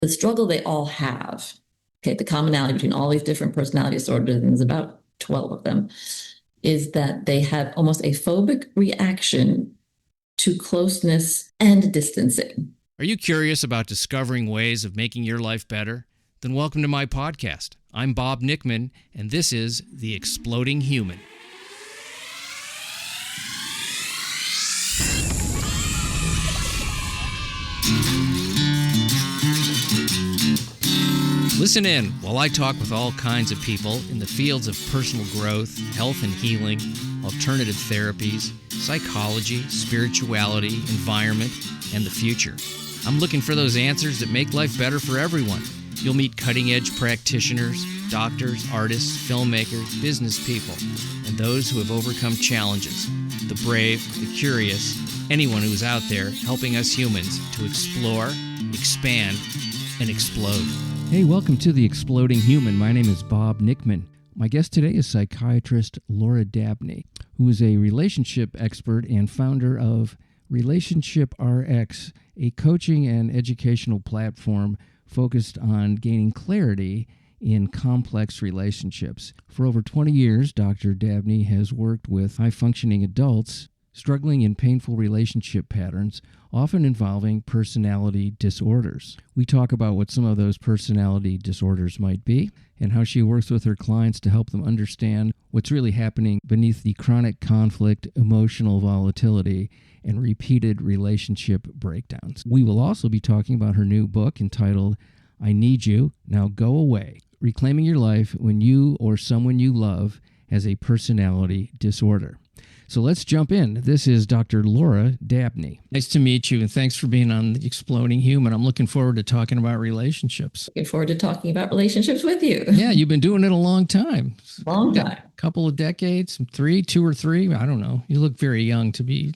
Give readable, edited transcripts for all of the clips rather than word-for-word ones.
the struggle they all have, okay, the commonality between all these different personality disorders, and there's about 12 of them, is that they have almost a phobic reaction to closeness and distancing. Are you curious about discovering ways of making your life better? Then welcome to my podcast. I'm Bob Nickman, and this is The Exploding Human. Listen in while I talk with all kinds of people in the fields of personal growth, health and healing, alternative therapies, psychology, spirituality, environment, and the future. I'm looking for those answers that make life better for everyone. You'll meet cutting-edge practitioners, doctors, artists, filmmakers, business people, and those who have overcome challenges. The brave, the curious, anyone who's out there helping us humans to explore, expand, and explode. Hey, welcome to The Exploding Human. My name is Bob Nickman. My guest today is psychiatrist Laura Dabney, who is a relationship expert and founder of Relationship RX, a coaching and educational platform focused on gaining clarity in complex relationships. For over 20 years, Dr. Dabney has worked with high-functioning adults struggling in painful relationship patterns, often involving personality disorders. We talk about what some of those personality disorders might be and how she works with her clients to help them understand what's really happening beneath the chronic conflict, emotional volatility, and repeated relationship breakdowns. We will also be talking about her new book entitled, I Need You, Now Go Away, Reclaiming Your Life When You or Someone You Love Has a Personality Disorder. So let's jump in. This is Dr. Laura Dabney. Nice to meet you, and thanks for being on The Exploding Human. I'm looking forward to talking about relationships. Looking forward to talking about relationships with you. Yeah, you've been doing it a long time. Long time. A couple of decades, two or three. I don't know. You look very young to be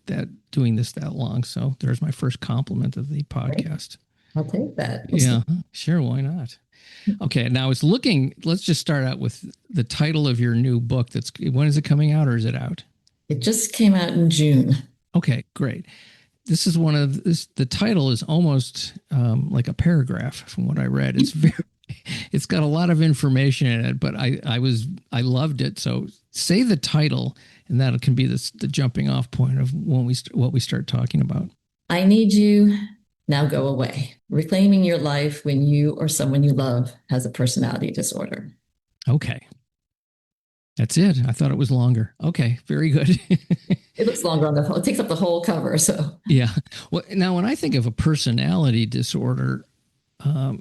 doing this that long. So there's my first compliment of the podcast. I'll take that. Yeah, sure. Why not? Okay, now let's just start out with the title of your new book. When is it coming out, or is it out? It just came out in June. Okay, great. This is the title is almost like a paragraph from what I read. It's got a lot of information in it, but I loved it. So say the title, and that can be the jumping off point of what we start talking about. I Need You, Now Go Away. Reclaiming your life when you or someone you love has a personality disorder. Okay. That's it. I thought it was longer. Okay, very good. It looks longer on it takes up the whole cover. So yeah. Well, now when I think of a personality disorder,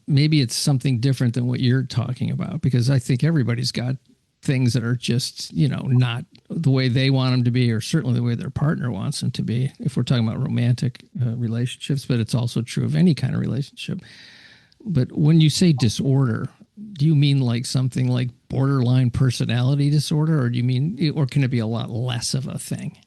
maybe it's something different than what you're talking about, because I think everybody's got things that are just, not the way they want them to be, or certainly the way their partner wants them to be, if we're talking about romantic relationships, but it's also true of any kind of relationship. But when you say disorder, do you mean like something like borderline personality disorder, or can it be a lot less of a thing?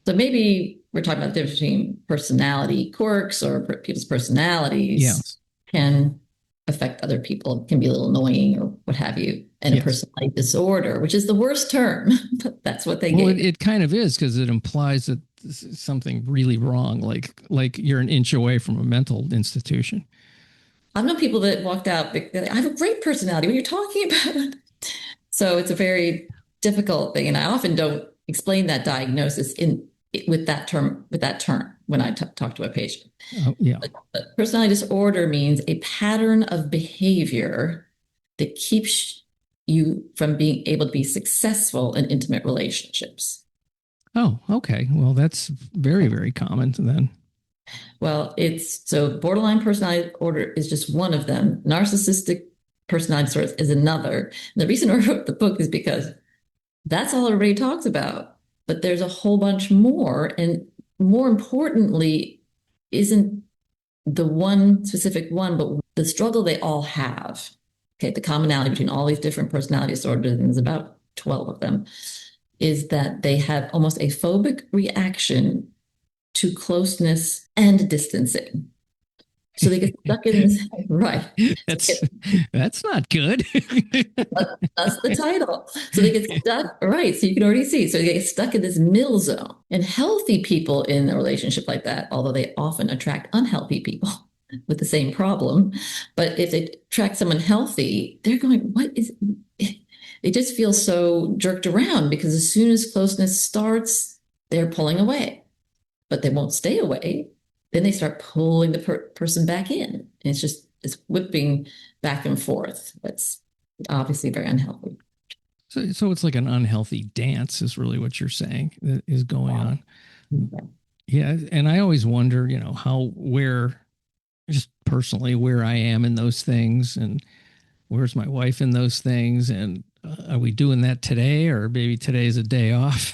So maybe we're talking about the difference between personality quirks or people's personalities can affect other people, can be a little annoying or what have you, and a personality disorder, which is the worst term, but that's what they get. It kind of is, because it implies that something really wrong, like you're an inch away from a mental institution. I've known people that walked out, I have a great personality. What are you talking about? So it's a very difficult thing. And I often don't explain that diagnosis with that term when I talk to a patient. Oh, yeah. But personality disorder means a pattern of behavior that keeps you from being able to be successful in intimate relationships. Oh, okay. Well, that's very, very common then. Well, borderline personality disorder is just one of them. Narcissistic personality disorder is another. And the reason I wrote the book is because that's all everybody talks about. But there's a whole bunch more. And more importantly, isn't the one specific one, but the struggle they all have. Okay, the commonality between all these different personality disorders, and there's about 12 of them, is that they have almost a phobic reaction to closeness and distancing. So they get stuck in this, right. That's not good. That's the title. So they get stuck, right. So you can already see. So they get stuck in this middle zone. And healthy people in a relationship like that, although they often attract unhealthy people, with the same problem. But if they track someone healthy, they're going, what is it? They just feel so jerked around because as soon as closeness starts, they're pulling away, but they won't stay away. Then they start pulling the person back in. And it's just this whipping back and forth. That's obviously very unhealthy. So it's like an unhealthy dance is really what you're saying that is going on. Yeah. And I always wonder, where, just personally, where I am in those things and where's my wife in those things. And are we doing that today, or maybe today's a day off?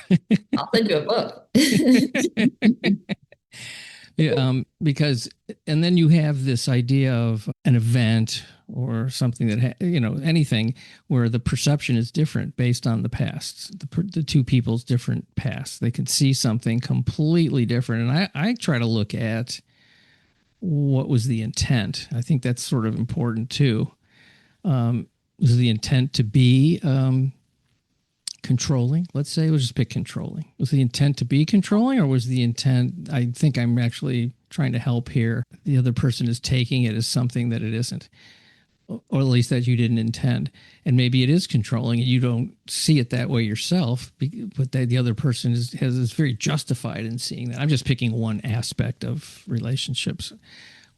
I'll send you a book. Yeah, because, and then you have this idea of an event or something that, anything where the perception is different based on the past, the two people's different pasts. They can see something completely different. And I try to look at what was the intent. I think that's sort of important too. Was the intent to be controlling? Let's say we'll just pick controlling. Was the intent to be controlling, or was the intent, I think I'm actually trying to help here, the other person is taking it as something that it isn't, or at least that you didn't intend. And maybe it is controlling and you don't see it that way yourself, but the other person is very justified in seeing that. I'm just picking one aspect of relationships,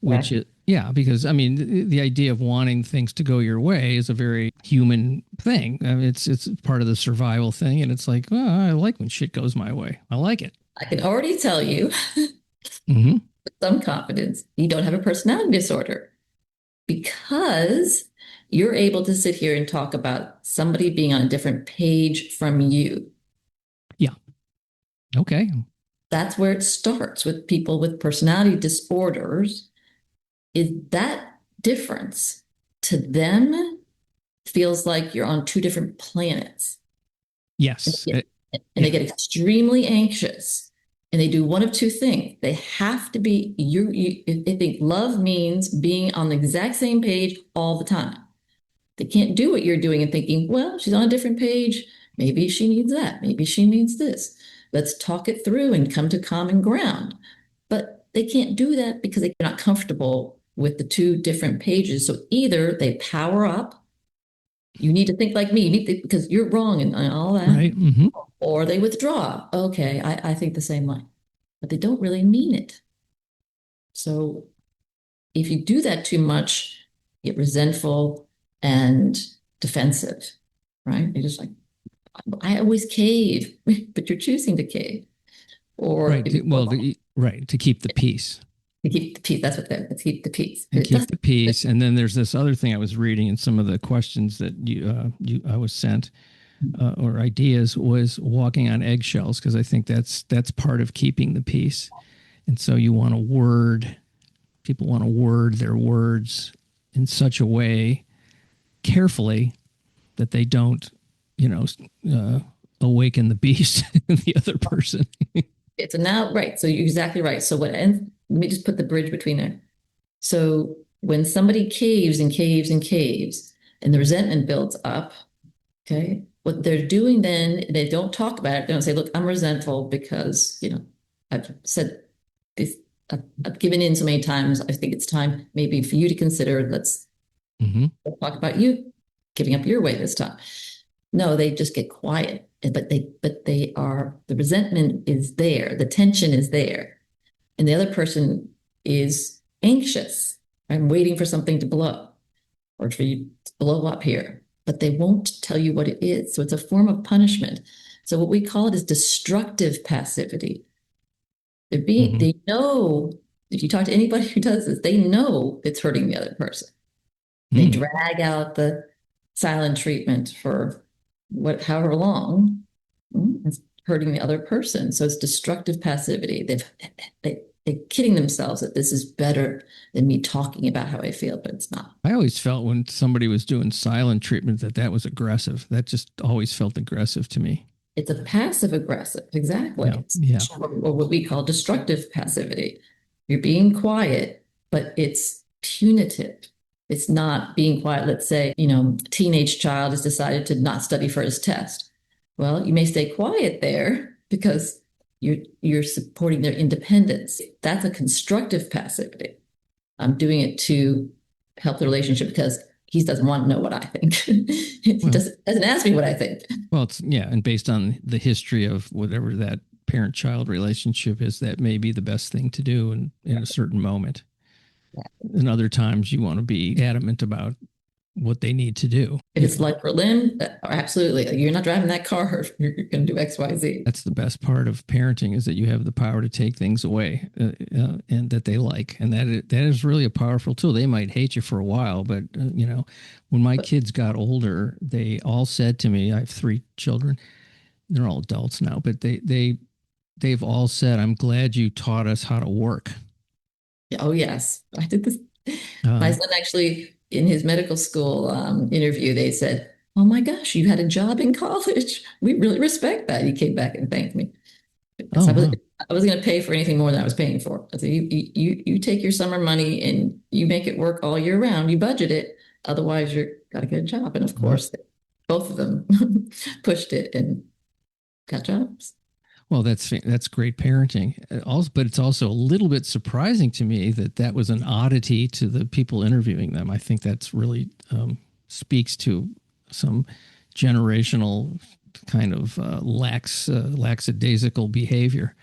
which is, because I mean, the idea of wanting things to go your way is a very human thing. I mean, it's part of the survival thing. And it's like, well, I like when shit goes my way. I like it. I can already tell you Mm-hmm. with some confidence, you don't have a personality disorder because you're able to sit here and talk about somebody being on a different page from you. Yeah. Okay. That's where it starts with people with personality disorders. Is that difference to them feels like you're on two different planets. Yes. And they get extremely anxious, and they do one of two things. They have to be, they think love means being on the exact same page all the time. They can't do what you're doing and thinking, well, she's on a different page. Maybe she needs that. Maybe she needs this. Let's talk it through and come to common ground. But they can't do that because they're not comfortable with the two different pages. So either they power up, you need to think like me, you need to, because you're wrong and all that, right. Mm-hmm. Or they withdraw. Okay, I think the same way, but they don't really mean it. So if you do that too much, you get resentful and defensive, right? You're just like, I always cave, but you're choosing to cave. Or right. To keep the peace. To keep the peace. That's what they're, to keep the peace. And keep the peace. And then there's this other thing I was reading in some of the questions that I was sent or ideas was walking on eggshells, because I think that's part of keeping the peace. And so people want to word their words in such a way carefully that they don't, awaken the beast in the other person. It's now, right. So you're exactly right. So let me just put the bridge between there. So when somebody caves and caves and caves and the resentment builds up, okay, what they're doing then, they don't talk about it. They don't say, look, I'm resentful because, I've said this, I've given in so many times. I think it's time maybe for you to consider, let's talk about you giving up your way this time. No, they just get quiet, but the resentment is there. The tension is there. And the other person is anxious. I'm waiting for something to blow or for you to blow up here, but they won't tell you what it is. So it's a form of punishment. So what we call it is destructive passivity. They know, if you talk to anybody who does this, they know it's hurting the other person. They drag out the silent treatment for however long. It's hurting the other person. So it's destructive passivity. They're kidding themselves that this is better than me talking about how I feel, but it's not. I always felt when somebody was doing silent treatment that was aggressive. That just always felt aggressive to me. It's a passive aggressive, exactly. Yeah. Or what we call destructive passivity. You're being quiet, but it's punitive. It's not being quiet. Let's say, a teenage child has decided to not study for his test. Well, you may stay quiet there because you're supporting their independence. That's a constructive passivity. I'm doing it to help the relationship because he doesn't want to know what I think. He Well, doesn't ask me what I think. well, it's yeah, and based on the history of whatever that parent-child relationship is, that may be the best thing to do in a certain moment. And other times you want to be adamant about what they need to do. If it's life or limb, absolutely. You're not driving that car. You're going to do X, Y, Z. That's the best part of parenting, is that you have the power to take things away and that they like. And that is really a powerful tool. They might hate you for a while, but when my kids got older, they all said to me, I have 3 children. They're all adults now, but they've all said, "I'm glad you taught us how to work." Oh, yes. I did this. Uh, My son actually, in his medical school interview, they said, "Oh my gosh, you had a job in college. We really respect that." He came back and thanked me. oh, So wow. I was going to pay for anything more than I was paying for. I said, you take your summer money and you make it work all year round. You budget it. Otherwise, you're got to get a job." And of course, both of them pushed it and got jobs. Well, that's great parenting. Also, but it's also a little bit surprising to me that that was an oddity to the people interviewing them. I think that's really speaks to some generational kind of lackadaisical behavior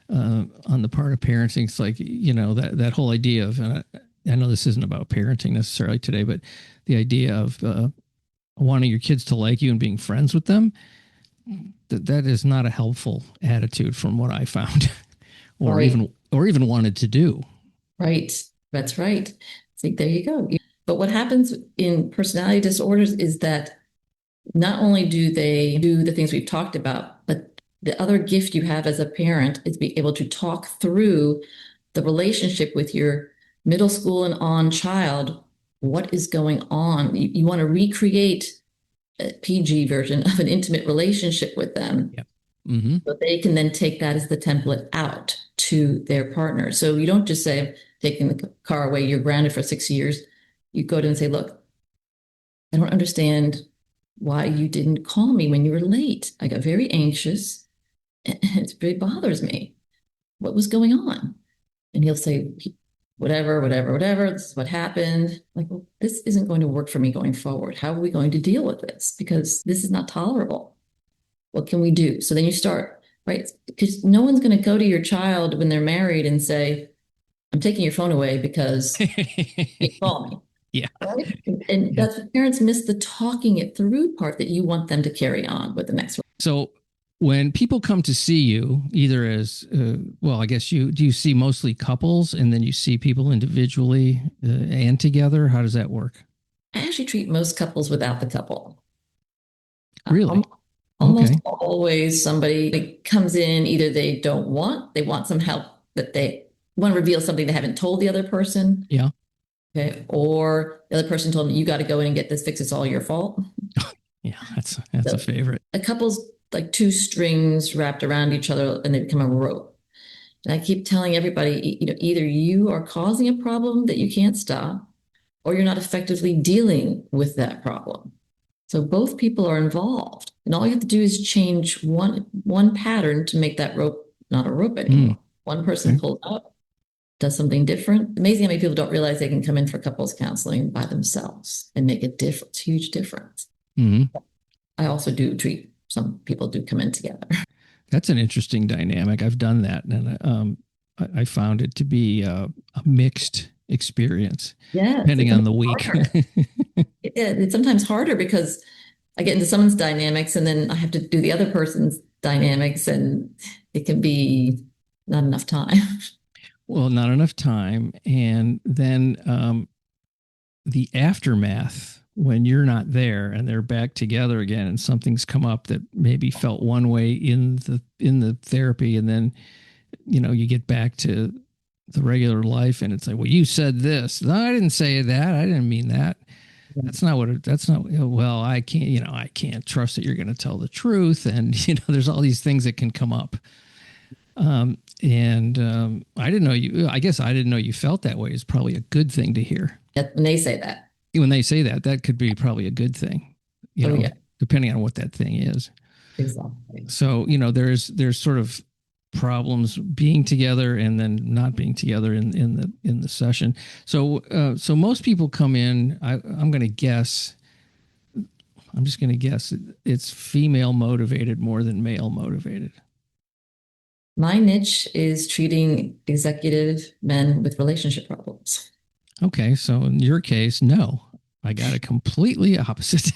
on the part of parenting. It's like that whole idea of, and I know this isn't about parenting necessarily today, but the idea of wanting your kids to like you and being friends with them. That is not a helpful attitude from what I found, or Right. even wanted to do. Right. That's right. See, there you go. But what happens in personality disorders is that not only do they do the things we've talked about, but the other gift you have as a parent is be able to talk through the relationship with your middle school and on child. What is going on? You want to recreate a PG version of an intimate relationship with them. Yep. Mm-hmm. So they can then take that as the template out to their partner. So you don't just say, taking the car away, you're grounded for 6 years. You go to them and say, "Look, I don't understand why you didn't call me when you were late. I got very anxious and it really bothers me. What was going on?" And he'll say, "Whatever, whatever, whatever. This is what happened." Like, well, this isn't going to work for me going forward. How are we going to deal with this? Because this is not tolerable. What can we do? So then you start, right? Because no one's going to go to your child when they're married and say, "I'm taking your phone away because you call me." Yeah. Right? And Yeah. that's what parents miss, the talking it through part that you want them to carry on with the next one. So when people come to see you, either as well, I guess you see mostly couples, and then you see people individually and together. How does that work? I actually treat most couples without the couple. Really? Almost Okay. always somebody comes in, either they want some help, that they want to reveal something they haven't told the other person. Yeah. Okay. Or the other person told them, "You got to go in and get this fixed. It's all your fault." Yeah, that's So a favorite. a couple's like 2 strings wrapped around each other and they become a rope. And I keep telling everybody, either you are causing a problem that you can't stop, or you're not effectively dealing with that problem. So both people are involved. And all you have to do is change one pattern to make that rope not a rope anymore. One person Okay. pulls out, does something different. Amazing how many people don't realize they can come in for couples counseling by themselves and make a difference, huge difference. Mm-hmm. I also do treat, some people do come in together. That's an interesting dynamic. I've done that, and I found it to be a mixed experience, Yeah, depending on the week. it's sometimes harder because I get into someone's dynamics and then I have to do the other person's dynamics, and it can be not enough time. Well, not enough time, and then the aftermath when you're not there and they're back together again, and something's come up that maybe felt one way in the therapy, and then you get back to the regular life, and it's like, well, you said this. No, I didn't say that. I didn't mean that. That's not what that's not. Well, I can't trust that you're going to tell the truth, and there's all these things that can come up. I didn't know you. I guess I didn't know you felt that way. Is probably a good thing to hear. When they say that. When they say that, that could be probably a good thing. Yeah. Depending on what that thing is. Exactly. So there's sort of problems being together and then not being together in the session. So most people come in. I'm going to guess. I'm just going to guess it's female motivated more than male motivated. My niche is treating executive men with relationship problems. Okay, so in your case, no, I got it completely opposite.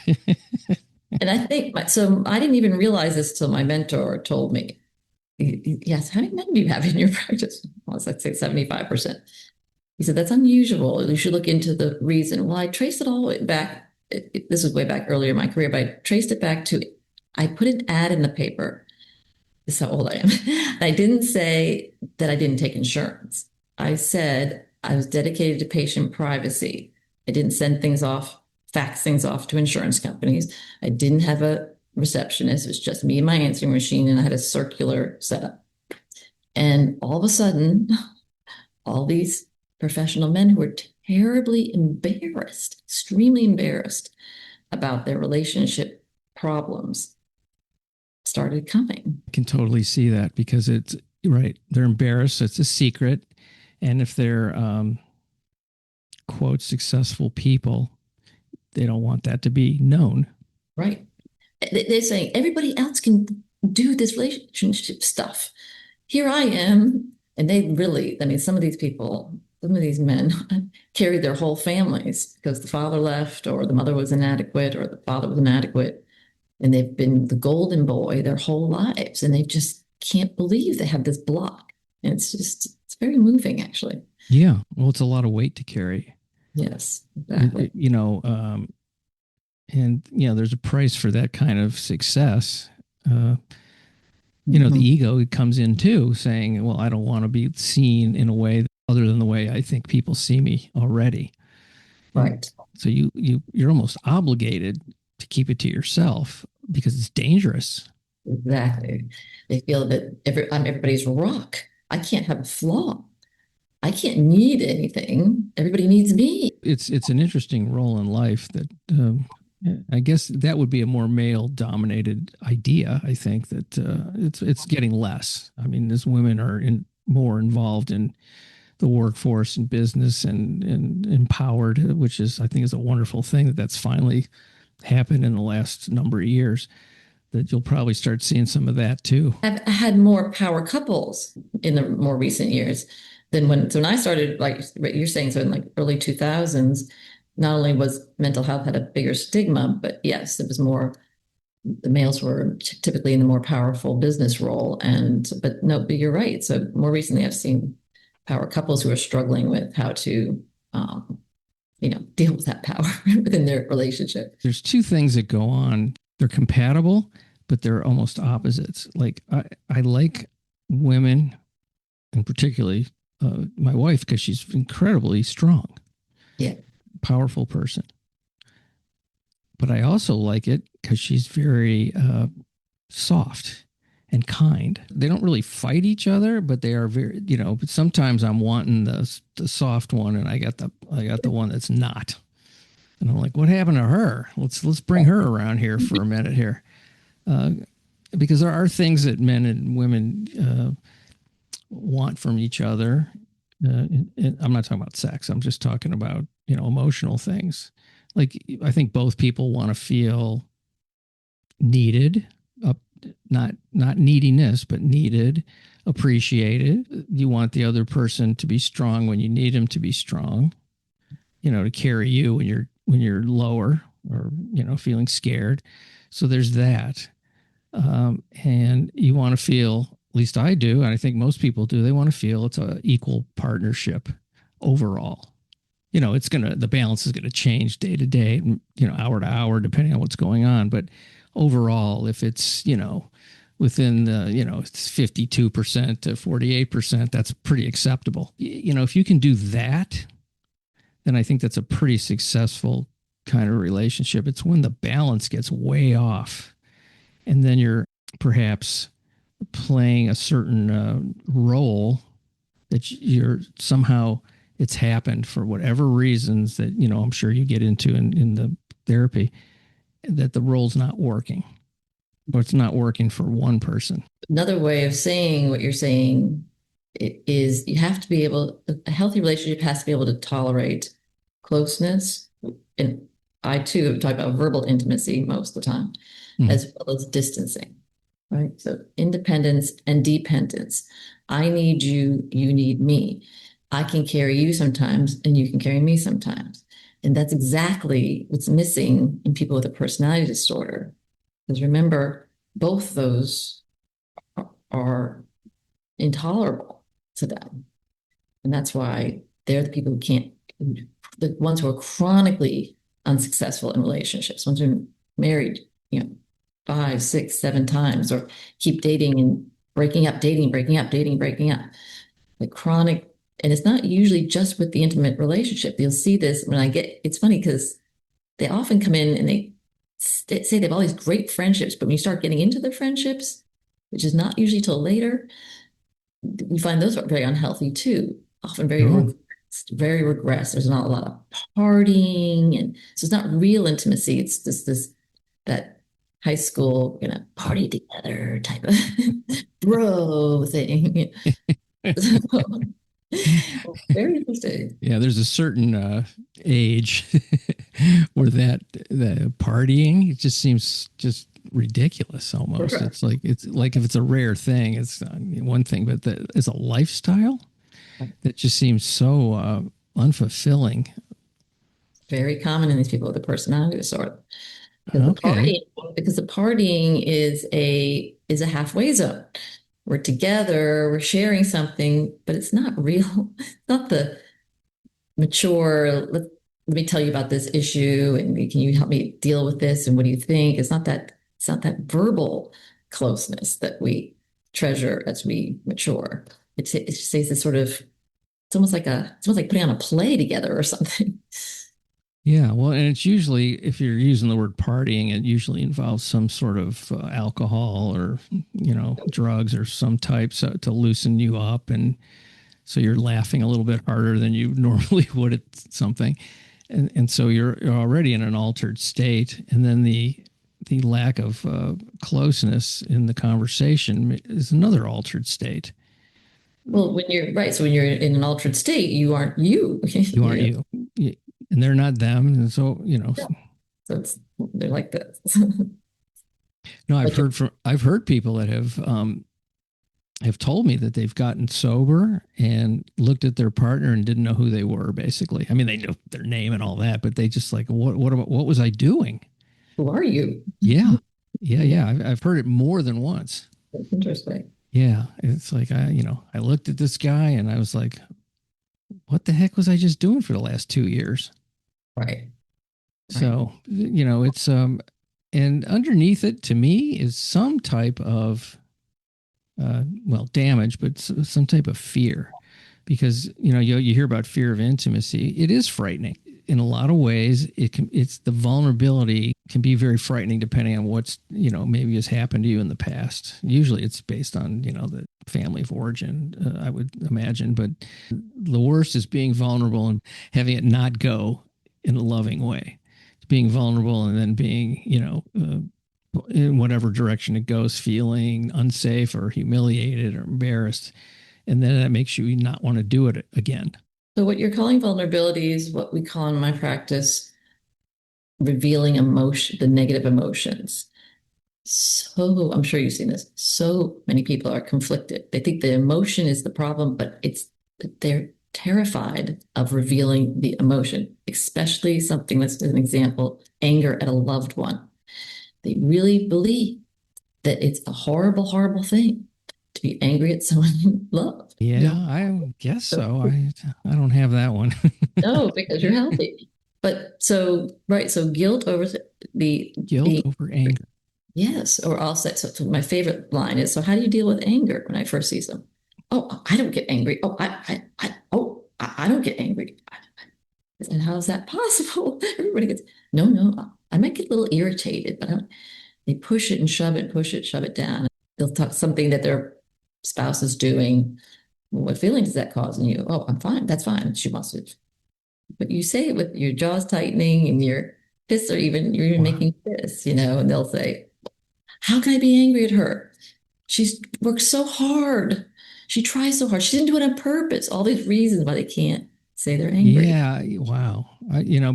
And I think so. I didn't even realize this till my mentor told me. Yes, how many men do you have in your practice? Well, let's say 75%. He said, that's unusual. You should look into the reason. Well, I traced it all the way back. This was way back earlier in my career, but I traced it back to, I put an ad in the paper. This is how old I am. I didn't say that I didn't take insurance. I said I was dedicated to patient privacy. I didn't send things off, fax things off to insurance companies. I didn't have a receptionist. It was just me and my answering machine, and I had a circular setup. And all of a sudden, all these professional men who were terribly embarrassed, extremely embarrassed about their relationship problems started coming. I can totally see that because it's right. They're embarrassed. It's a secret. And if they're, quote, successful people, they don't want that to be known. Right. They're saying everybody else can do this relationship stuff. Here I am. And they really, I mean, some of these people, some of these men carried their whole families because the father left or the mother was inadequate or the father was inadequate. And they've been the golden boy their whole lives. And they just can't believe they have this block. And it's very moving, actually. Yeah. Well, it's a lot of weight to carry. Yes, exactly. And there's a price for that kind of success. The ego comes in too, saying, well, I don't want to be seen in a way other than the way I think people see me already. Right. So you're almost obligated to keep it to yourself because it's dangerous. Exactly. They feel that I'm everybody's rock. I can't have a flaw. I can't need anything. Everybody needs me. It's an interesting role in life that I guess that would be a more male-dominated idea. I think that it's getting less. I mean, as women are more involved in the workforce and business and empowered, which I think is a wonderful thing that's finally happened in the last number of years, that you'll probably start seeing some of that too. I've had more power couples in the more recent years than when I started, like you're saying, so in like early 2000s, not only was mental health had a bigger stigma, but yes, it was more, the males were typically in the more powerful business role. But you're right. So more recently, I've seen power couples who are struggling with how to, deal with that power within their relationship. There's two things that go on. They're compatible, but they're almost opposites. Like I like women, and particularly my wife, because she's incredibly strong. Yeah. Powerful person. But I also like it because she's very soft and kind. They don't really fight each other, but they are very, but sometimes I'm wanting the soft one and I got the one that's not. And I'm like, what happened to her? Let's bring her around here for a minute here. Because there are things that men and women want from each other. I'm not talking about sex. I'm just talking about, emotional things. Like, I think both people want to feel needed, not neediness, but needed, appreciated. You want the other person to be strong when you need him to be strong, to carry you when you're lower or, feeling scared. So there's that. And you want to feel, at least I do, and I think most people do, they want to feel it's an equal partnership overall. The balance is going to change day to day, hour to hour, depending on what's going on. But overall, if it's, within the, it's 52% to 48%, that's pretty acceptable. If you can do that, then I think that's a pretty successful kind of relationship. It's when the balance gets way off and then you're perhaps playing a certain role that you're somehow, it's happened for whatever reasons that, I'm sure you get into in the therapy, that the role's not working. But it's not working for one person. Another way of saying what you're saying is you have to be able, a healthy relationship has to be able to tolerate closeness. And I too talk about verbal intimacy most of the time, as well as distancing, right? So independence and dependence. I need you, you need me. I can carry you sometimes, and you can carry me sometimes. And that's exactly what's missing in people with a personality disorder. Because remember, both those are intolerable to them. And that's why they're the people who can't, the ones who are chronically unsuccessful in relationships, ones who are married, 5, 6, 7 times, or keep dating and breaking up, dating, breaking up, dating, breaking up. The chronic, and it's not usually just with the intimate relationship. You'll see this when it's funny because they often come in and they say they have all these great friendships, but when you start getting into their friendships, which is not usually till later, we find those are very unhealthy too. Often very regressed. There's not a lot of partying, and so it's not real intimacy. It's just that high school, party together type of bro thing. Very interesting. Yeah, there's a certain age where the partying, it just seems just ridiculous almost. Sure. It's like if it's a rare thing, it's one thing, but it's a lifestyle that just seems so unfulfilling. Very common in these people with a personality disorder. Because the partying is a halfway zone. We're together, we're sharing something, but it's not real. It's not the mature, let me tell you about this issue, and can you help me deal with this, and what do you think? It's not that verbal closeness that we treasure as we mature. It just says this sort of, it's almost like putting on a play together or something. Yeah, well, and it's usually, if you're using the word partying, it usually involves some sort of alcohol or, drugs or some type to loosen you up. And so you're laughing a little bit harder than you normally would at something. And so you're already in an altered state. And then the lack of closeness in the conversation is another altered state. Well, when you're right. So when you're in an altered state, you aren't you. You aren't you. And they're not them. And so, Yeah. So they're like this. No, I've heard people that have told me that they've gotten sober and looked at their partner and didn't know who they were, basically. I mean, they know their name and all that, but they just like, what was I doing? Who are you? Yeah. I've heard it more than once. That's interesting. Yeah. It's like, I looked at this guy and I was like, what the heck was I just doing for the last 2 years? Right. So, it's, and underneath it to me is some type of, damage, but some type of fear, because, you hear about fear of intimacy. It is frightening in a lot of ways. It's the vulnerability can be very frightening depending on what's, maybe has happened to you in the past. Usually it's based on, the family of origin, I would imagine, but the worst is being vulnerable and having it not go in a loving way. Being vulnerable and then being, in whatever direction it goes, feeling unsafe or humiliated or embarrassed. And then that makes you not want to do it again. So what you're calling vulnerability is what we call in my practice revealing emotion, the negative emotions. So I'm sure you've seen this. So many people are conflicted. They think the emotion is the problem, but they're terrified of revealing the emotion, especially something that's an example, anger at a loved one. They really believe that it's a horrible, horrible thing to be angry at someone you love. Yeah, I guess so. I don't have that one. No, because you're healthy. But so guilt over over anger. Yes, or I'll say, so my favorite line is, so how do you deal with anger when I first see them? Oh, I don't get angry. Oh, I don't get angry. And how is that possible? Everybody gets, no, I might get a little irritated, but they push it and shove it down. They'll talk something that their spouse is doing. Well, what feelings is that causing you? Oh, I'm fine. That's fine. She wants to. But you say it with your jaws tightening and your fists you're even making fists, and they'll say, How can I be angry at her? She's worked so hard. She tries so hard. She didn't do it on purpose. All these reasons why they can't say they're angry. Yeah, wow.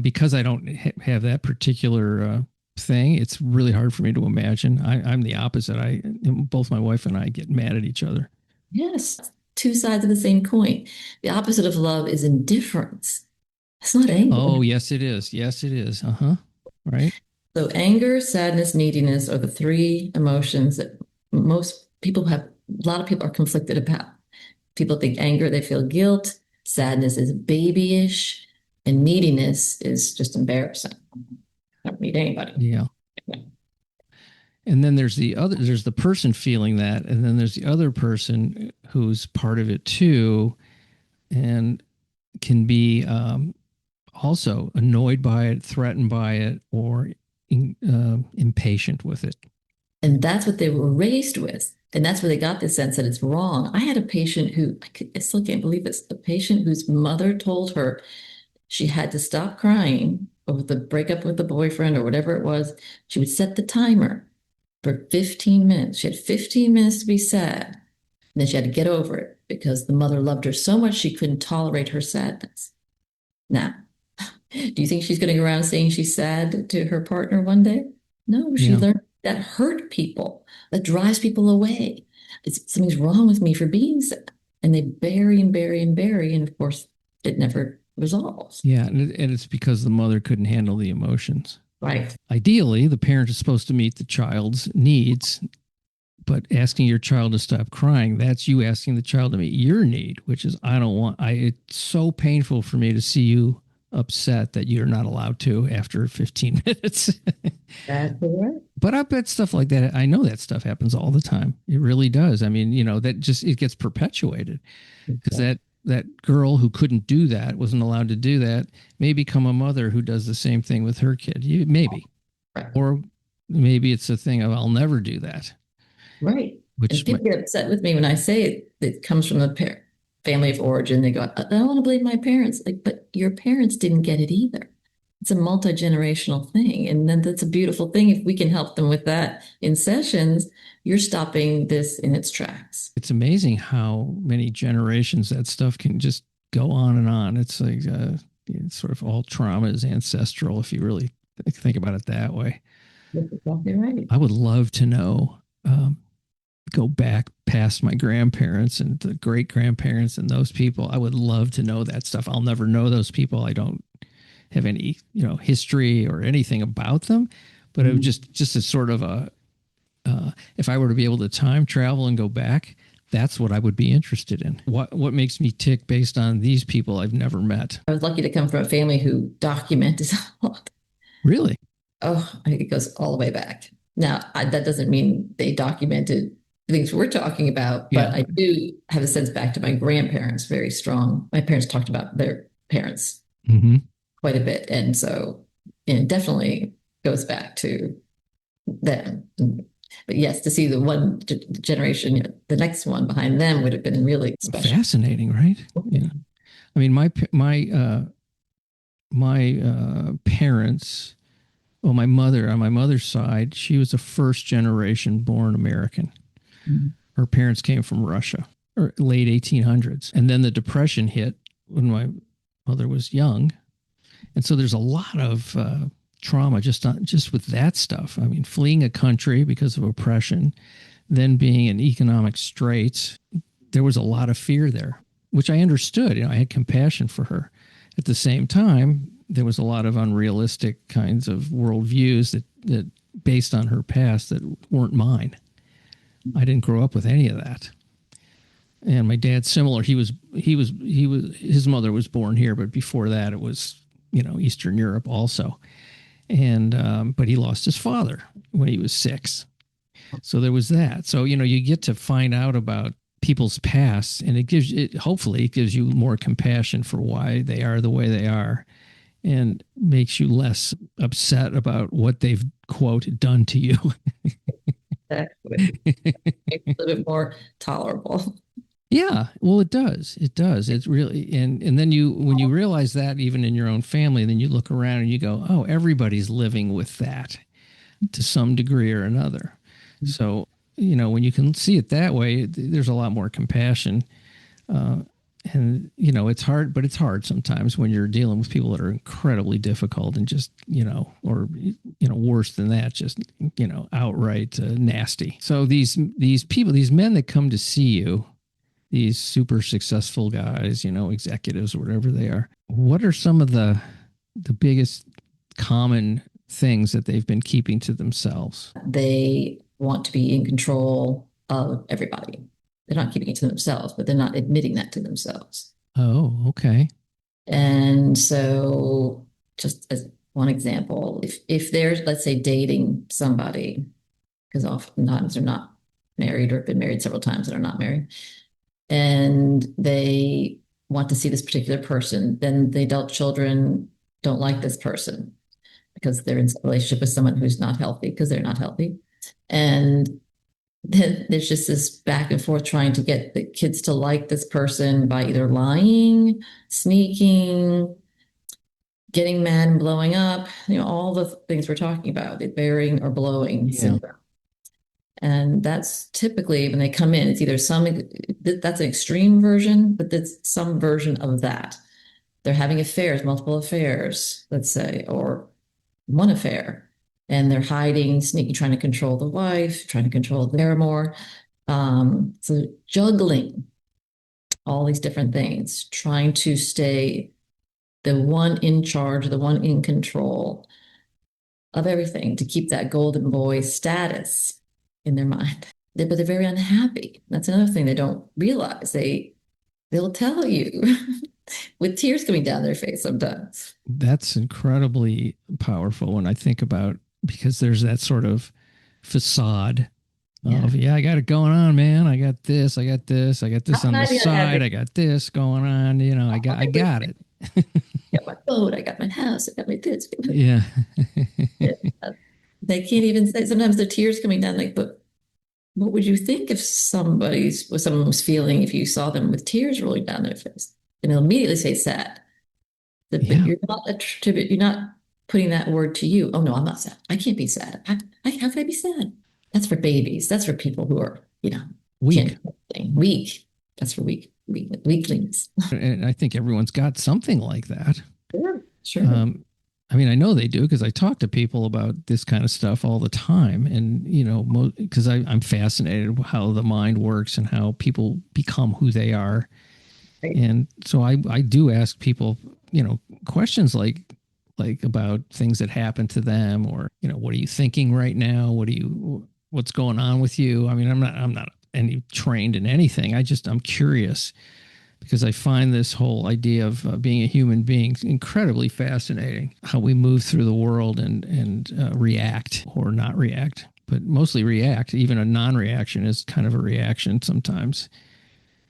Because I don't have that particular thing, it's really hard for me to imagine. I'm the opposite. Both my wife and I get mad at each other. Yes, two sides of the same coin. The opposite of love is indifference. It's not anger. Oh, yes, it is. Yes, it is. Uh-huh. Right. So anger, sadness, neediness are the three emotions that most people have. A lot of people are conflicted about. People think anger, they feel guilt. Sadness is babyish, and neediness is just embarrassing. I don't need anybody. Yeah. And then there's the person feeling that, and then there's the other person who's part of it too, and can be also annoyed by it, threatened by it, or impatient with it. And that's what they were raised with. And that's where they got the sense that it's wrong. I had a patient who, I still can't believe this, a patient whose mother told her she had to stop crying over the breakup with the boyfriend or whatever it was. She would set the timer for 15 minutes. She had 15 minutes to be sad. And then she had to get over it because the mother loved her so much she couldn't tolerate her sadness. Now, do you think she's going to go around saying she's sad to her partner one day? No, she learned that hurt people, that drives people away. Something's wrong with me for being sad. And they bury and bury and bury. And of course, it never resolves. Yeah. And it's because the mother couldn't handle the emotions. Right. Ideally, the parent is supposed to meet the child's needs, but asking your child to stop crying, that's you asking the child to meet your need, which is, it's so painful for me to see you upset that you're not allowed to after 15 minutes. That's right. But I bet stuff like that, I know that stuff happens all the time. It really does. I mean, that just, it gets perpetuated because that girl who couldn't do that, wasn't allowed to do that, may become a mother who does the same thing with her kid. Maybe. Right. Or maybe it's a thing of, I'll never do that. Right. And people get upset with me when I say it comes from the family of origin. They go, I don't want to blame my parents. Like, but your parents didn't get it either. It's a multi-generational thing. And then that's a beautiful thing. If we can help them with that in sessions, you're stopping this in its tracks. It's amazing how many generations that stuff can just go on and on. It's like it's sort of all trauma is ancestral if you really think about it that way. That's exactly right. I would love to know, go back past my grandparents and the great grandparents and those people. I would love to know that stuff. I'll never know those people. I don't have any, history or anything about them, but it would just a sort of if I were to be able to time travel and go back, that's what I would be interested in. What makes me tick based on these people I've never met. I was lucky to come from a family who documented a lot. Really? Oh, I think it goes all the way back. Now, that doesn't mean they documented things we're talking about, but I do have a sense back to my grandparents, very strong. My parents talked about their parents quite a bit. And so it definitely goes back to them. But yes, to see the one generation, the next one behind them would have been really special. Fascinating, right? Yeah. I mean, my parents, well, my mother, on my mother's side, she was a first generation born American. Mm-hmm. Her parents came from Russia, or late 1800s. And then the Depression hit when my mother was young. And so there's a lot of trauma just with that stuff. I mean, fleeing a country because of oppression, then being in economic straits, there was a lot of fear there, which I understood. I had compassion for her. At the same time, there was a lot of unrealistic kinds of worldviews that based on her past that weren't mine. I didn't grow up with any of that. And my dad's similar. His mother was born here, but before that it was, Eastern Europe also. And, but he lost his father when he was 6. So there was that. So, you get to find out about people's past, and hopefully it gives you more compassion for why they are the way they are, and makes you less upset about what they've, quote, done to you. Exactly. It's a little bit more tolerable. Yeah, well, it does. It does. It's really, and then when you realize that even in your own family, then you look around and you go, oh, everybody's living with that to some degree or another. So, when you can see it that way, there's a lot more compassion. And, it's hard, but it's hard sometimes when you're dealing with people that are incredibly difficult and just, or, worse than that, just, outright nasty. So these people, these men that come to see you, these super successful guys, executives or whatever they are, what are some of the biggest common things that they've been keeping to themselves? They want to be in control of everybody. They're not keeping it to themselves, but they're not admitting that to themselves. Oh, okay. And so, just as one example, if they're, let's say, dating somebody, because oftentimes they're not married or have been married several times and are not married, and they want to see this particular person, then the adult children don't like this person because they're in a relationship with someone who's not healthy because they're not healthy. And then there's just this back and forth trying to get the kids to like this person by either lying, sneaking, getting mad and blowing up, all the things we're talking about, the bearing or blowing syndrome. And that's typically when they come in, it's either that's an extreme version, but that's some version of that. They're having affairs, multiple affairs, let's say, or one affair. And they're hiding, sneaking, trying to control the wife, trying to control the paramour. So juggling all these different things, trying to stay the one in charge, the one in control of everything to keep that golden boy status in their mind. But they're very unhappy. That's another thing they don't realize. They'll tell you with tears coming down their face sometimes. That's incredibly powerful when I think about, because there's that sort of facade of, I got it going on, man. I got this on the side. I got this going on. I got it. I got my boat. I got my house. I got my kids. Yeah. They can't even say, sometimes the tears coming down, like, but what would you think if someone was feeling if you saw them with tears rolling down their face? And they'll immediately say sad. But you're not putting that word to you. Oh no, I'm not sad. I can't be sad. How can I be sad? That's for babies. That's for people who are, weak. Weak. That's for weaklings. And I think everyone's got something like that. Sure. I mean, I know they do because I talk to people about this kind of stuff all the time. And, because I'm fascinated with how the mind works and how people become who they are. Right. And so I do ask people, questions like about things that happen to them, or, what are you thinking right now? What's going on with you? I mean, I'm not any trained in anything. I'm curious because I find this whole idea of being a human being incredibly fascinating, how we move through the world and react or not react, but mostly react. Even a non-reaction is kind of a reaction sometimes,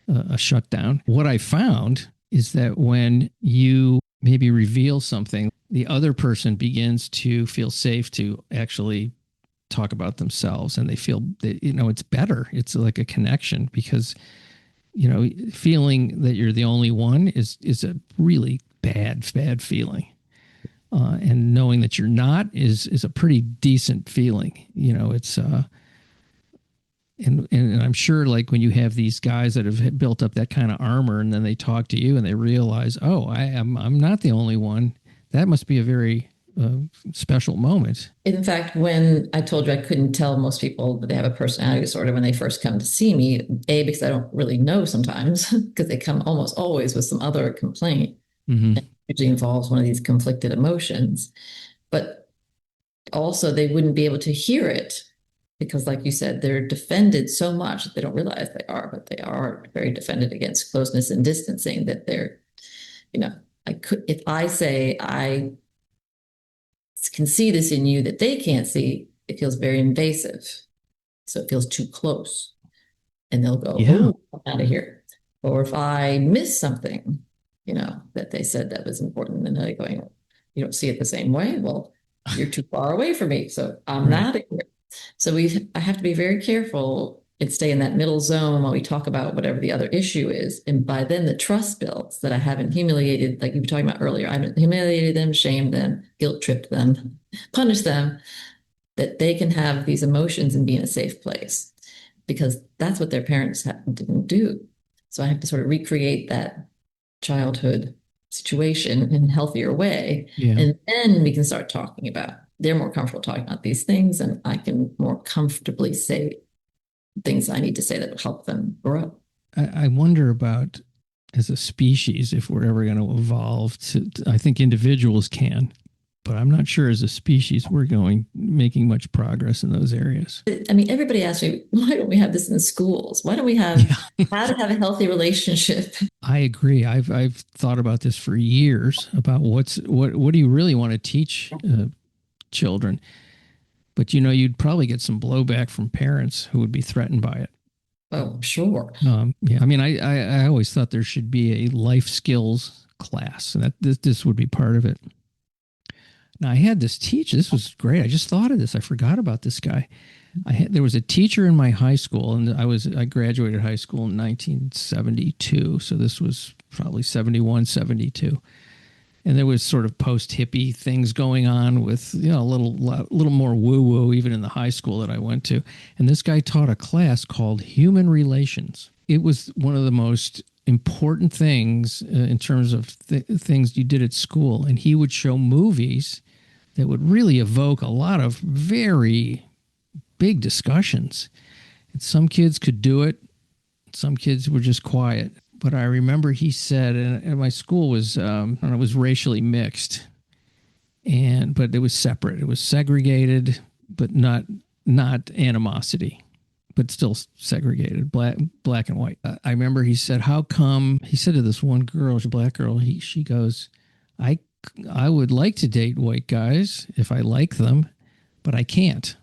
a shutdown. What I found is that when you maybe reveal something, the other person begins to feel safe to actually talk about themselves, and they feel that, it's better. It's like a connection, because feeling that you're the only one is a really bad feeling. And knowing that you're not is a pretty decent feeling. It's and I'm sure, like, when you have these guys that have built up that kind of armor, and then they talk to you and they realize, oh, I'm not the only one. That must be a very special moment. In fact, when I told you I couldn't tell most people that they have a personality disorder when they first come to see me, because I don't really know sometimes, because they come almost always with some other complaint. Mm-hmm. It usually involves one of these conflicted emotions. But also they wouldn't be able to hear it because, like you said, they're defended so much that they don't realize they are, but they are very defended against closeness and distancing, that they're, if I say I can see this in you that they can't see, it feels very invasive. So it feels too close. And they'll go, oh, I'm out of here. Or if I miss something, that they said that was important, and they're going, you don't see it the same way. Well, you're too far away from me, so I'm out of here. So I have to be very careful and stay in that middle zone while we talk about whatever the other issue is. And by then the trust builds that I haven't humiliated, like you were talking about earlier. I haven't humiliated them, shamed them, guilt tripped them, punished them. that they can have these emotions and be in a safe place, because that's what their parents didn't do. So I have to sort of recreate that childhood situation in a healthier way. Yeah. And then we can start talking about, they're more comfortable talking about these things, and I can more comfortably say things I need to say that will help them grow. I wonder about, as a species, if we're ever going to evolve I think individuals can, but I'm not sure as a species we're making much progress in those areas. I mean, everybody asks me, why don't we have this in the schools? Why don't we have how to have a healthy relationship? I agree. I've thought about this for years about what do you really want to teach children? But you'd probably get some blowback from parents who would be threatened by it. Oh, sure. Yeah. I mean, I always thought there should be a life skills class, and that this would be part of it. Now, I had this teacher. This was great. I just thought of this. I forgot about this guy. There was a teacher in my high school, and I graduated high school in 1972. So this was probably 71, 72. And there was sort of post-hippie things going on with, a little more woo-woo even in the high school that I went to. And this guy taught a class called Human Relations. It was one of the most important things in terms of things you did at school. And he would show movies that would really evoke a lot of very big discussions. And some kids could do it. Some kids were just quiet. But I remember he said, and my school was, it was racially mixed, but it was separate. It was segregated, but not animosity, but still segregated, black and white. I remember he said, "How come?" He said to this one girl, a black girl, she goes, "I would like to date white guys if I like them, but I can't."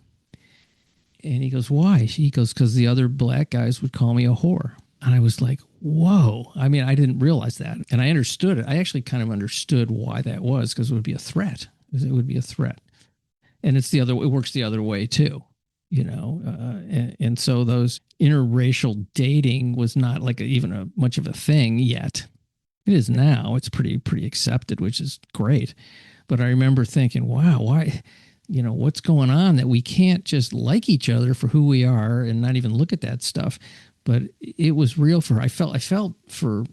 And he goes, "Why?" He goes, "Because the other black guys would call me a whore." And I was like, whoa. I mean, I didn't realize that. And I understood it. I actually kind of understood why that was, because it would be a threat. It would be a threat. And it works the other way too, and so those interracial dating was not like even much of a thing yet. It is now. It's pretty accepted, which is great. But I remember thinking, wow, why, what's going on that we can't just like each other for who we are and not even look at that stuff. But it was real for her. I felt for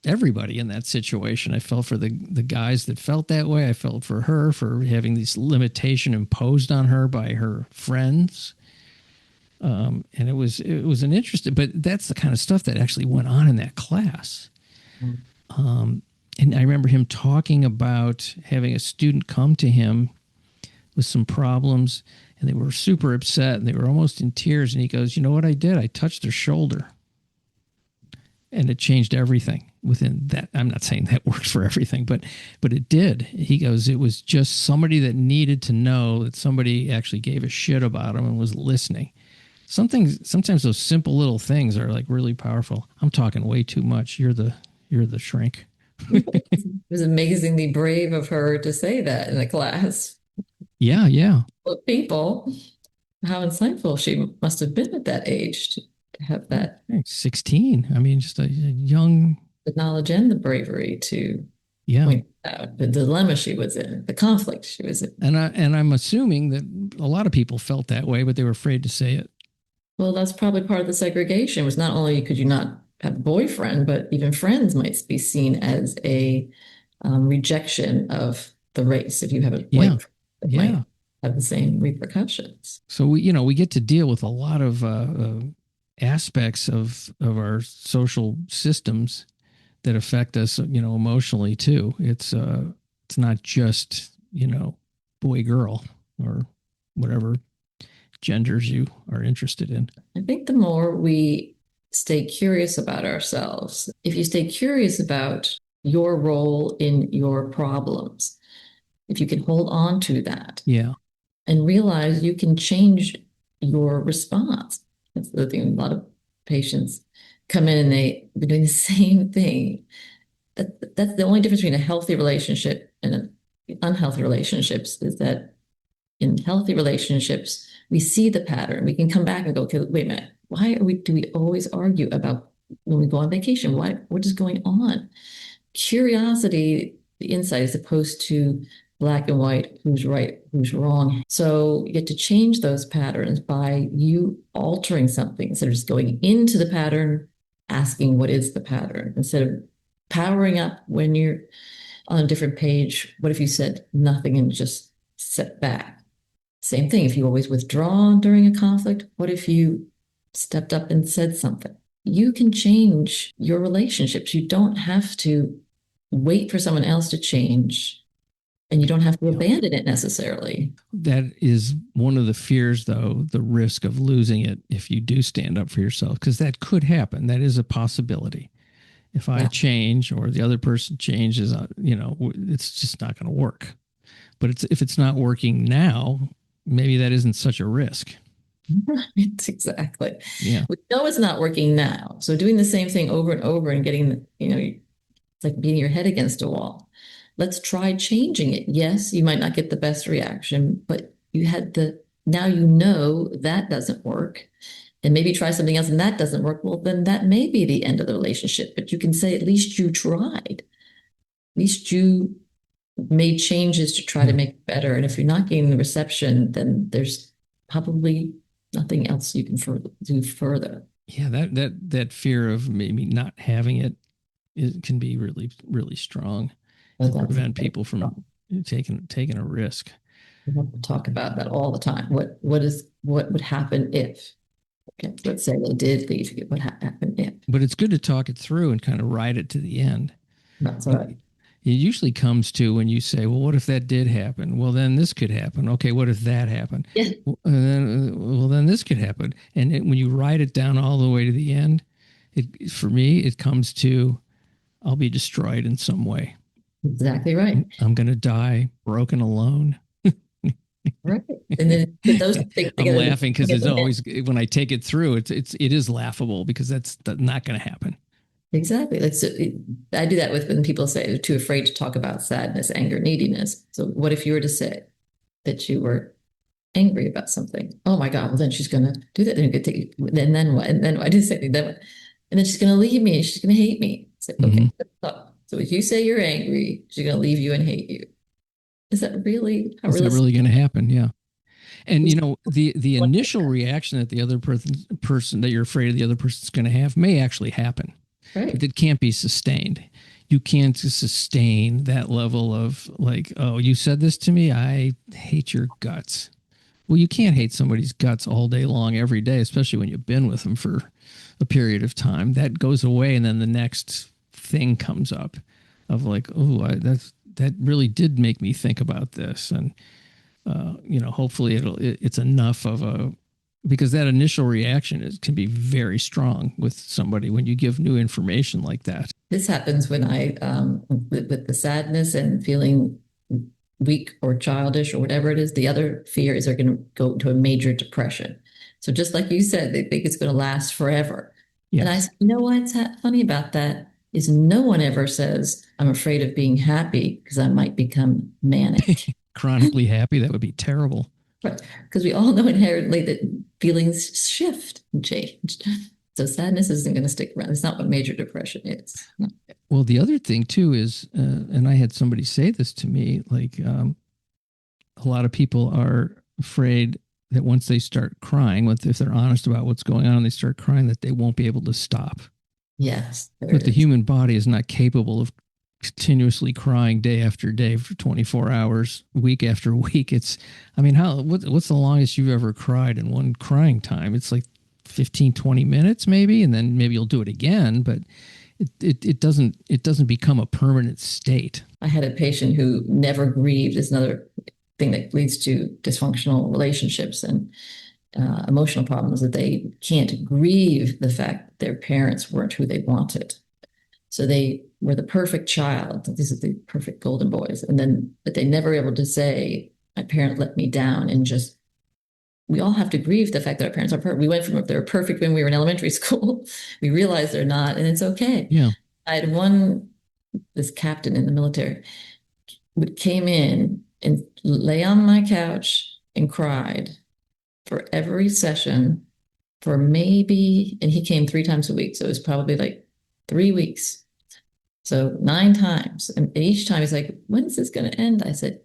everybody in that situation. I felt for the guys that felt that way. I felt for her for having this limitation imposed on her by her friends. And it was an interesting, but that's the kind of stuff that actually went on in that class. And I remember him talking about having a student come to him with some problems, and they were super upset, and they were almost in tears. And he goes, "You know what I did? I touched their shoulder, and it changed everything within that." I'm not saying that works for everything, but it did. He goes, it was just somebody that needed to know that somebody actually gave a shit about him and was listening. Sometimes those simple little things are like really powerful. I'm talking way too much. You're the shrink. It was amazingly brave of her to say that in a class. Yeah. But people, how insightful she must have been at that age to have that 16. I mean, just a young, the knowledge and the bravery to point out the dilemma she was in, the conflict she was in. And I'm assuming that a lot of people felt that way, but they were afraid to say it. Well, that's probably part of the segregation. Was not only could you not have a boyfriend, but even friends might be seen as a rejection of the race. If you have a boyfriend, that might have the same repercussions. So we get to deal with a lot of aspects of our social systems that affect us, emotionally too. It's not just boy girl or whatever genders you are interested in. I think the more we stay curious about ourselves, if you stay curious about your role in your problems, if you can hold on to that, and realize you can change your response. That's the thing. A lot of patients come in and they've been doing the same thing. That's the only difference between a healthy relationship and unhealthy relationships, is that in healthy relationships, we see the pattern. We can come back and go, okay, wait a minute. Why do we always argue about when we go on vacation? What is going on? Curiosity, the insight, as opposed to black and white, who's right, who's wrong. So you get to change those patterns by you altering something instead of just going into the pattern, asking what is the pattern, instead of powering up when you're on a different page. What if you said nothing and just set back? Same thing. If you always withdraw during a conflict, what if you stepped up and said something? You can change your relationships. You don't have to wait for someone else to change, and you don't have to abandon it necessarily. That is one of the fears, though, the risk of losing it if you do stand up for yourself, because that could happen. That is a possibility. If I change or the other person changes, it's just not going to work. But if it's not working now, maybe that isn't such a risk. Right, exactly. Yeah. We know it's not working now. So doing the same thing over and over and getting, it's like beating your head against a wall. Let's try changing it. Yes, you might not get the best reaction, but now you know that doesn't work. And maybe try something else and that doesn't work. Well, then that may be the end of the relationship. But you can say, at least you tried. At least you made changes to try to make it better. And if you're not getting the reception, then there's probably nothing else you can do further. Yeah, that fear of maybe not having it can be really, really strong to prevent people from taking a risk. We have to talk about that all the time. What would happen if? Okay, let's say they did leave. What happened if? But it's good to talk it through and kind of ride it to the end. That's right. It usually comes to when you say, well, what if that did happen? Well, then this could happen. Okay, what if that happened? Yeah. Well, then this could happen. And when you write it down all the way to the end, for me, it comes to, I'll be destroyed in some way. Exactly right. I'm going to die broken alone. Right. And then those I'm laughing because it's always, when I take it through, it is laughable because that's not going to happen. Exactly. I do that when people say they're too afraid to talk about sadness, anger, neediness. So what if you were to say that you were angry about something? Oh my God, well then she's going to do that. Then what? And then I do say that. And then she's going to leave me and she's going to hate me. So, okay. So if you say you're angry, she's going to leave you and hate you. Is that really Is that really going to happen? Yeah. And the initial reaction that the other person that you're afraid of the other person's going to have may actually happen. Right. It can't be sustained. You can't sustain that level of like, oh, you said this to me, I hate your guts. Well, you can't hate somebody's guts all day long, every day, especially when you've been with them for a period of time. That goes away, and then the next thing comes up of like, oh, that really did make me think about this, and hopefully it's enough of because that initial reaction can be very strong with somebody when you give new information like that. This happens when with the sadness and feeling weak or childish or whatever it is. The other fear is they're going to go into a major depression. So just like you said, they think it's going to last forever. Yes. And I said, you know what's funny about that is no one ever says, I'm afraid of being happy because I might become manic. Chronically happy, that would be terrible. Right. Because we all know inherently that feelings shift and change. So sadness isn't going to stick around. It's not what major depression is. No. Well, the other thing too is, and I had somebody say this to me, like a lot of people are afraid that once they start crying, if they're honest about what's going on and they start crying, that they won't be able to stop. Yes. But the human body is not capable of continuously crying day after day for 24 hours, week after week. What's the longest you've ever cried in one crying time? It's like 15, 20 minutes maybe, and then maybe you'll do it again, but it doesn't become a permanent state. I had a patient who never grieved. Is another thing that leads to dysfunctional relationships and emotional problems, that they can't grieve the fact that their parents weren't who they wanted. So they were the perfect child. These are the perfect golden boys. But they never were able to say, my parent let me down, and we all have to grieve the fact that our parents are perfect. We went from, they were perfect when we were in elementary school. We realized they're not, and it's okay. Yeah. I had this captain in the military came in and lay on my couch and cried for every session for maybe, and he came 3 times a week. So it was probably like 3 weeks. So 9 times. And each time he's like, when is this going to end? I said,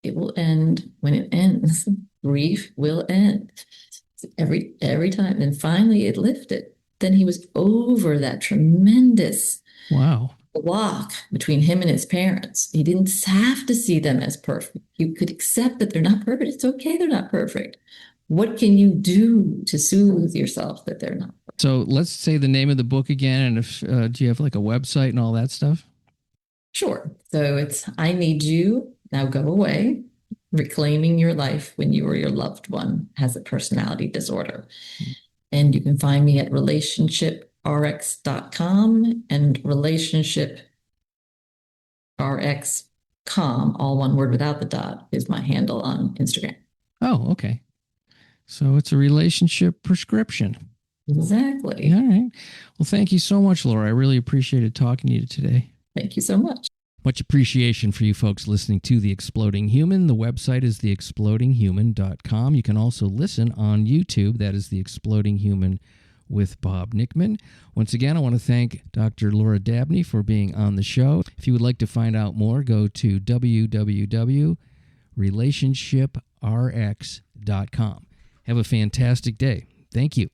It will end when it ends. Grief will end every time. And finally it lifted. Then he was over that tremendous Wow. block between him and his parents. He didn't have to see them as perfect. You could accept that they're not perfect. It's okay, they're not perfect. What can you do to soothe yourself that they're not perfect? So let's say the name of the book again, and if do you have like a website and all that stuff? Sure. So it's I Need You, Now Go Away, Reclaiming Your Life When You or Your Loved One Has a Personality Disorder. And you can find me at relationshiprx.com and relationshiprx.com, all one word without the dot, is my handle on Instagram. Oh, okay. So it's a relationship prescription. Exactly. All right. Well, thank you so much, Laura. I really appreciated talking to you today. Thank you so much. Much appreciation for you folks listening to The Exploding Human. The website is theexplodinghuman.com. You can also listen on YouTube. That is The Exploding Human with Bob Nickman. Once again, I want to thank Dr. Laura Dabney for being on the show. If you would like to find out more, go to www.relationshiprx.com. Have a fantastic day. Thank you.